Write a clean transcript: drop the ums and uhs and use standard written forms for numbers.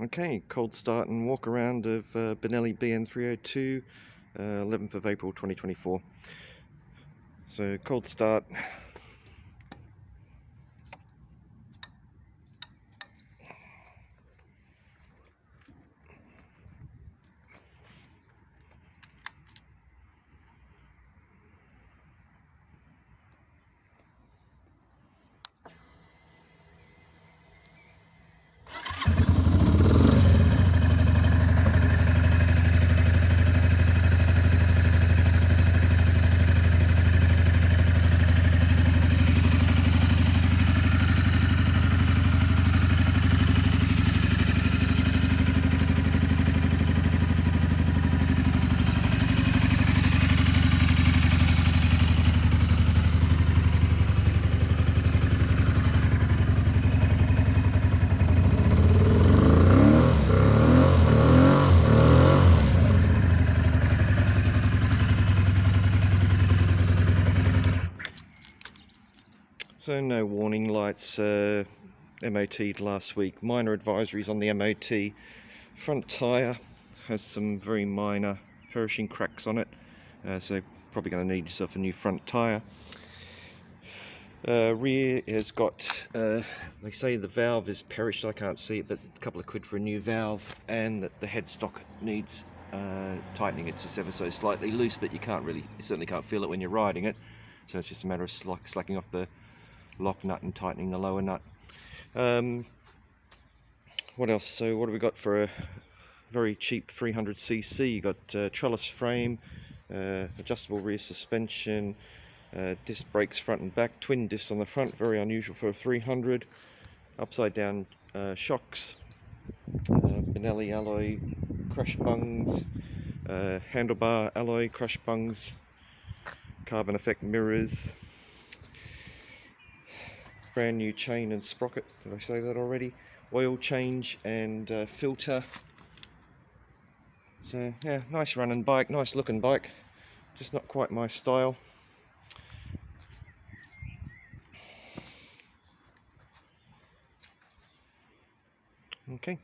Okay, cold start and walk around of Benelli BN 302, 11th of April 2024. So cold start. So no warning lights MOT'd last week. Minor advisories on the MOT. Front tyre has some very minor perishing cracks on it, so probably going to need yourself a new front tyre. Rear has got, they say the valve is perished, I can't see it, but a couple of quid for a new valve, and that the headstock needs tightening. It's just ever so slightly loose, but you certainly can't feel it when you're riding it, so it's just a matter of slacking off the lock nut and tightening the lower nut. What else? So what have we got for a very cheap 300cc? You got trellis frame, adjustable rear suspension, disc brakes front and back, twin discs on the front, very unusual for a 300, upside down shocks, Benelli alloy crush bungs, handlebar alloy crush bungs, carbon effect mirrors, brand new chain and sprocket, did I say that already? Oil change and filter. So yeah, nice running bike, nice looking bike, just not quite my style. Okay.